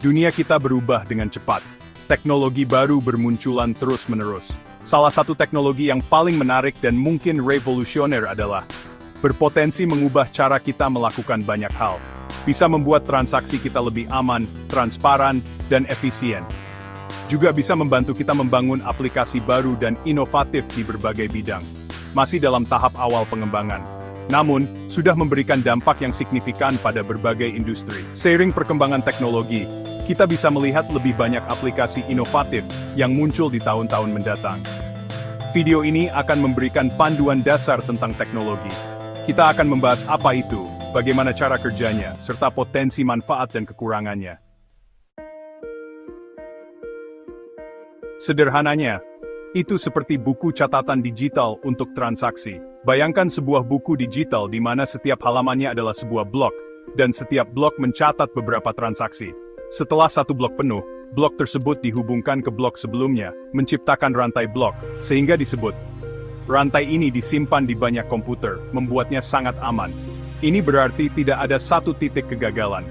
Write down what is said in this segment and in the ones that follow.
Dunia kita berubah dengan cepat. Teknologi baru bermunculan terus-menerus. Salah satu teknologi yang paling menarik dan mungkin revolusioner adalah berpotensi mengubah cara kita melakukan banyak hal. Bisa membuat transaksi kita lebih aman, transparan, dan efisien. Juga bisa membantu kita membangun aplikasi baru dan inovatif di berbagai bidang. Masih dalam tahap awal pengembangan. Namun, sudah memberikan dampak yang signifikan pada berbagai industri. Seiring perkembangan teknologi, kita bisa melihat lebih banyak aplikasi inovatif yang muncul di tahun-tahun mendatang. Video ini akan memberikan panduan dasar tentang teknologi. Kita akan membahas apa itu, bagaimana cara kerjanya, serta potensi manfaat dan kekurangannya. Sederhananya, itu seperti buku catatan digital untuk transaksi. Bayangkan sebuah buku digital di mana setiap halamannya adalah sebuah blok, dan setiap blok mencatat beberapa transaksi. Setelah satu blok penuh, blok tersebut dihubungkan ke blok sebelumnya, menciptakan rantai blok, sehingga disebut. Rantai ini disimpan di banyak komputer, membuatnya sangat aman. Ini berarti tidak ada satu titik kegagalan.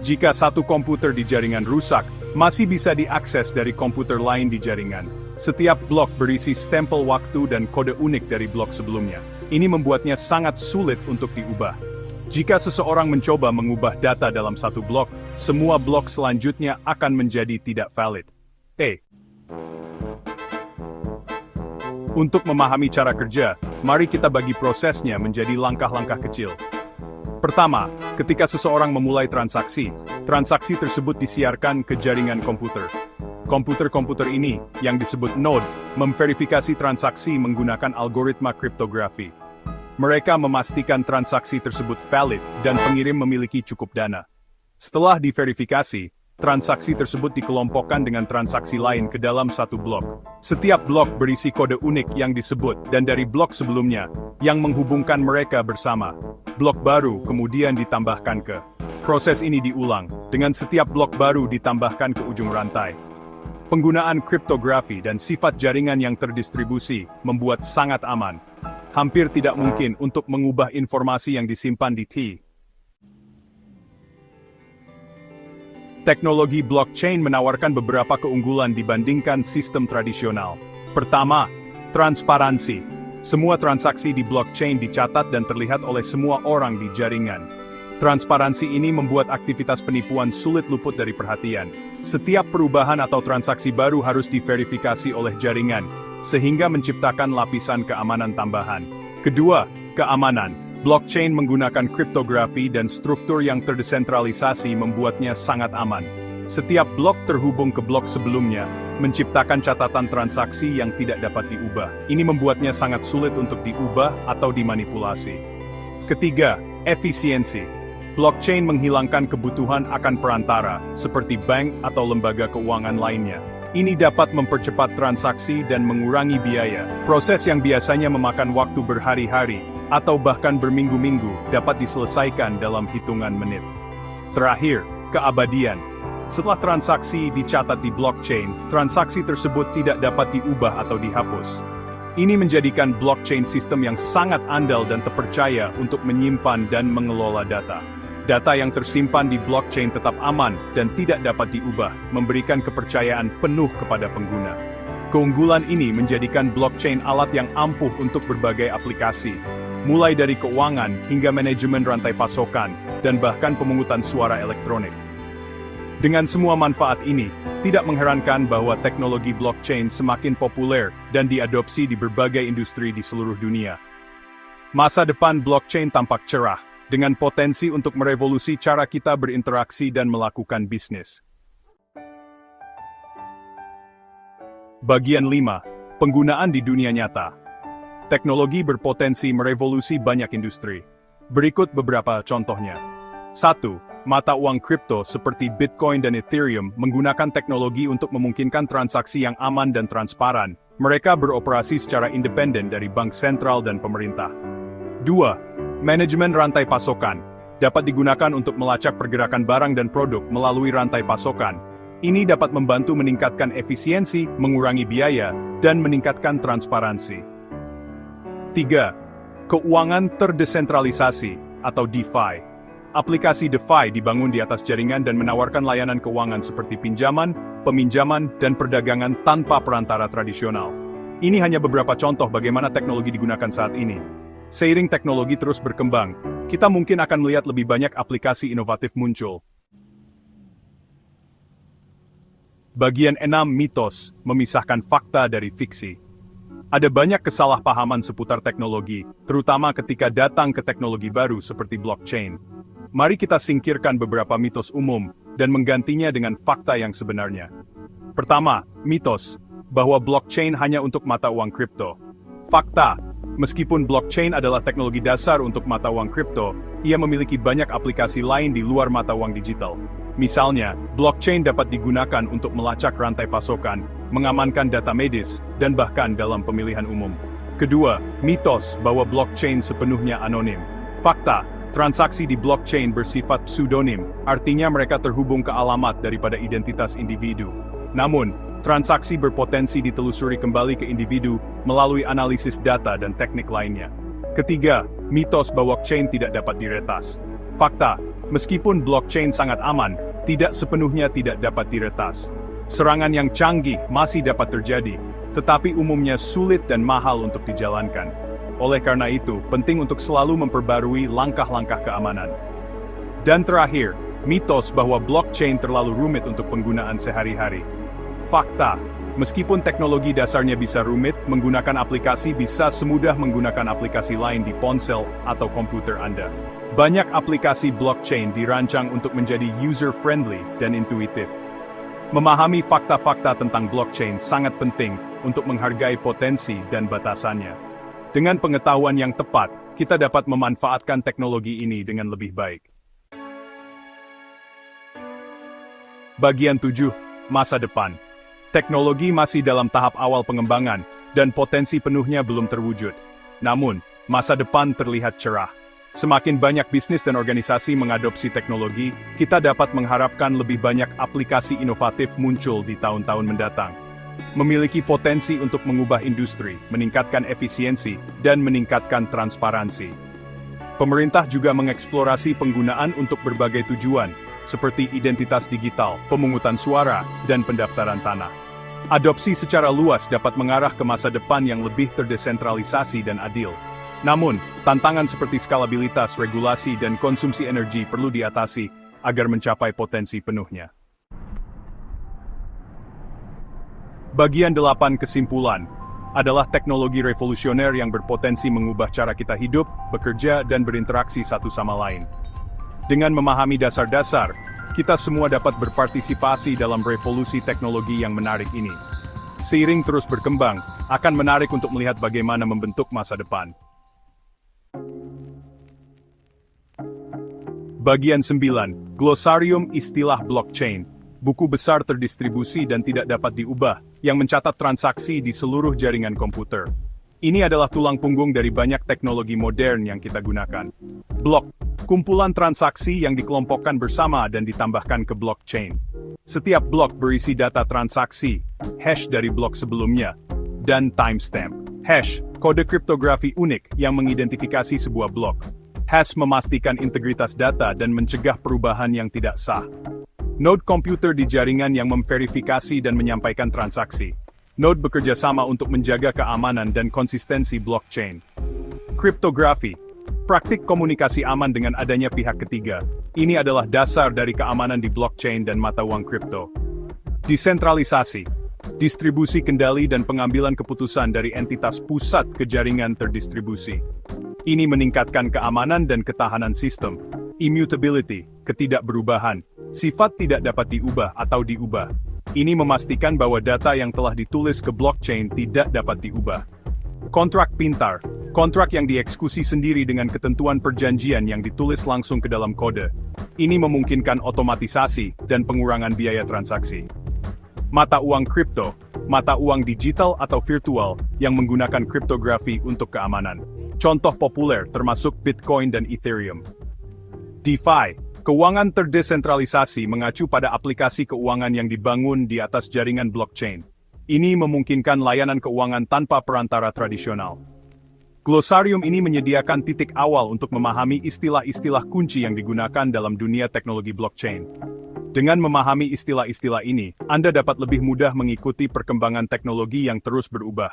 Jika satu komputer di jaringan rusak, masih bisa diakses dari komputer lain di jaringan. Setiap blok berisi stempel waktu dan kode unik dari blok sebelumnya. Ini membuatnya sangat sulit untuk diubah. Jika seseorang mencoba mengubah data dalam satu blok, semua blok selanjutnya akan menjadi tidak valid. Untuk memahami cara kerja, mari kita bagi prosesnya menjadi langkah-langkah kecil. Pertama, ketika seseorang memulai transaksi tersebut disiarkan ke jaringan komputer. Komputer-komputer ini, yang disebut node, memverifikasi transaksi menggunakan algoritma kriptografi. Mereka memastikan transaksi tersebut valid dan pengirim memiliki cukup dana. Setelah diverifikasi, transaksi tersebut dikelompokkan dengan transaksi lain ke dalam satu blok. Setiap blok berisi kode unik yang disebut dan dari blok sebelumnya, yang menghubungkan mereka bersama. Blok baru kemudian ditambahkan ke. Proses ini diulang, dengan setiap blok baru ditambahkan ke ujung rantai. Penggunaan kriptografi dan sifat jaringan yang terdistribusi membuat sangat aman. Hampir tidak mungkin untuk mengubah informasi yang disimpan di T. Teknologi blockchain menawarkan beberapa keunggulan dibandingkan sistem tradisional. Pertama, transparansi. Semua transaksi di blockchain dicatat dan terlihat oleh semua orang di jaringan. Transparansi ini membuat aktivitas penipuan sulit luput dari perhatian. Setiap perubahan atau transaksi baru harus diverifikasi oleh jaringan, sehingga menciptakan lapisan keamanan tambahan. Kedua, keamanan. Blockchain menggunakan kriptografi dan struktur yang terdesentralisasi membuatnya sangat aman. Setiap blok terhubung ke blok sebelumnya, menciptakan catatan transaksi yang tidak dapat diubah. Ini membuatnya sangat sulit untuk diubah atau dimanipulasi. Ketiga, efisiensi. Blockchain menghilangkan kebutuhan akan perantara, seperti bank atau lembaga keuangan lainnya. Ini dapat mempercepat transaksi dan mengurangi biaya. Proses yang biasanya memakan waktu berhari-hari, atau bahkan berminggu-minggu, dapat diselesaikan dalam hitungan menit. Terakhir, keabadian. Setelah transaksi dicatat di blockchain, transaksi tersebut tidak dapat diubah atau dihapus. Ini menjadikan blockchain sistem yang sangat andal dan terpercaya untuk menyimpan dan mengelola data. Data yang tersimpan di blockchain tetap aman dan tidak dapat diubah, memberikan kepercayaan penuh kepada pengguna. Keunggulan ini menjadikan blockchain alat yang ampuh untuk berbagai aplikasi, mulai dari keuangan hingga manajemen rantai pasokan, dan bahkan pemungutan suara elektronik. Dengan semua manfaat ini, tidak mengherankan bahwa teknologi blockchain semakin populer dan diadopsi di berbagai industri di seluruh dunia. Masa depan blockchain tampak cerah, dengan potensi untuk merevolusi cara kita berinteraksi dan melakukan bisnis. Bagian 5. Penggunaan di dunia nyata. Teknologi berpotensi merevolusi banyak industri. Berikut beberapa contohnya. 1. Mata uang kripto seperti Bitcoin dan Ethereum menggunakan teknologi untuk memungkinkan transaksi yang aman dan transparan. Mereka beroperasi secara independen dari bank sentral dan pemerintah. 2. Manajemen rantai pasokan dapat digunakan untuk melacak pergerakan barang dan produk melalui rantai pasokan. Ini dapat membantu meningkatkan efisiensi, mengurangi biaya, dan meningkatkan transparansi. 3. Keuangan terdesentralisasi atau DeFi. Aplikasi DeFi dibangun di atas jaringan dan menawarkan layanan keuangan seperti pinjaman, peminjaman, dan perdagangan tanpa perantara tradisional. Ini hanya beberapa contoh bagaimana teknologi digunakan saat ini. Seiring teknologi terus berkembang, kita mungkin akan melihat lebih banyak aplikasi inovatif muncul. Bagian 6 mitos, memisahkan fakta dari fiksi. Ada banyak kesalahpahaman seputar teknologi, terutama ketika datang ke teknologi baru seperti blockchain. Mari kita singkirkan beberapa mitos umum dan menggantinya dengan fakta yang sebenarnya. Pertama, mitos bahwa blockchain hanya untuk mata uang kripto. Fakta, meskipun blockchain adalah teknologi dasar untuk mata uang kripto, ia memiliki banyak aplikasi lain di luar mata uang digital. Misalnya, blockchain dapat digunakan untuk melacak rantai pasokan, mengamankan data medis, dan bahkan dalam pemilihan umum. Kedua, mitos bahwa blockchain sepenuhnya anonim. Fakta, transaksi di blockchain bersifat pseudonym, artinya mereka terhubung ke alamat daripada identitas individu. Namun, transaksi berpotensi ditelusuri kembali ke individu melalui analisis data dan teknik lainnya. Ketiga, mitos bahwa blockchain tidak dapat diretas. Fakta, meskipun blockchain sangat aman, tidak sepenuhnya tidak dapat diretas. Serangan yang canggih masih dapat terjadi, tetapi umumnya sulit dan mahal untuk dijalankan. Oleh karena itu, penting untuk selalu memperbarui langkah-langkah keamanan. Dan terakhir, mitos bahwa blockchain terlalu rumit untuk penggunaan sehari-hari. Fakta, meskipun teknologi dasarnya bisa rumit, menggunakan aplikasi bisa semudah menggunakan aplikasi lain di ponsel atau komputer Anda. Banyak aplikasi blockchain dirancang untuk menjadi user-friendly dan intuitif. Memahami fakta-fakta tentang blockchain sangat penting untuk menghargai potensi dan batasannya. Dengan pengetahuan yang tepat, kita dapat memanfaatkan teknologi ini dengan lebih baik. Bagian 7, masa depan. Teknologi masih dalam tahap awal pengembangan, dan potensi penuhnya belum terwujud. Namun, masa depan terlihat cerah. Semakin banyak bisnis dan organisasi mengadopsi teknologi, kita dapat mengharapkan lebih banyak aplikasi inovatif muncul di tahun-tahun mendatang. Memiliki potensi untuk mengubah industri, meningkatkan efisiensi, dan meningkatkan transparansi. Pemerintah juga mengeksplorasi penggunaan untuk berbagai tujuan, seperti identitas digital, pemungutan suara, dan pendaftaran tanah. Adopsi secara luas dapat mengarah ke masa depan yang lebih terdesentralisasi dan adil. Namun, tantangan seperti skalabilitas, regulasi, dan konsumsi energi perlu diatasi agar mencapai potensi penuhnya. Bagian 8 kesimpulan adalah teknologi revolusioner yang berpotensi mengubah cara kita hidup, bekerja, dan berinteraksi satu sama lain. Dengan memahami dasar-dasar, kita semua dapat berpartisipasi dalam revolusi teknologi yang menarik ini. Seiring terus berkembang, akan menarik untuk melihat bagaimana membentuk masa depan. Bagian 9, Glosarium Istilah Blockchain. Buku besar terdistribusi dan tidak dapat diubah, yang mencatat transaksi di seluruh jaringan komputer. Ini adalah tulang punggung dari banyak teknologi modern yang kita gunakan. Blok, kumpulan transaksi yang dikelompokkan bersama dan ditambahkan ke blockchain. Setiap blok berisi data transaksi, hash dari blok sebelumnya, dan timestamp. Hash, kode kriptografi unik yang mengidentifikasi sebuah blok. Hash memastikan integritas data dan mencegah perubahan yang tidak sah. Node komputer di jaringan yang memverifikasi dan menyampaikan transaksi. Node bekerja sama untuk menjaga keamanan dan konsistensi blockchain. Kriptografi, praktik komunikasi aman dengan adanya pihak ketiga. Ini adalah dasar dari keamanan di blockchain dan mata uang kripto. Desentralisasi, distribusi kendali dan pengambilan keputusan dari entitas pusat ke jaringan terdistribusi. Ini meningkatkan keamanan dan ketahanan sistem. Immutability, ketidakberubahan, sifat tidak dapat diubah atau diubah. Ini memastikan bahwa data yang telah ditulis ke blockchain tidak dapat diubah. Kontrak pintar, kontrak yang dieksekusi sendiri dengan ketentuan perjanjian yang ditulis langsung ke dalam kode. Ini memungkinkan otomatisasi dan pengurangan biaya transaksi. Mata uang kripto, mata uang digital atau virtual yang menggunakan kriptografi untuk keamanan. Contoh populer termasuk Bitcoin dan Ethereum. DeFi, keuangan terdesentralisasi mengacu pada aplikasi keuangan yang dibangun di atas jaringan blockchain. Ini memungkinkan layanan keuangan tanpa perantara tradisional. Glosarium ini menyediakan titik awal untuk memahami istilah-istilah kunci yang digunakan dalam dunia teknologi blockchain. Dengan memahami istilah-istilah ini, Anda dapat lebih mudah mengikuti perkembangan teknologi yang terus berubah.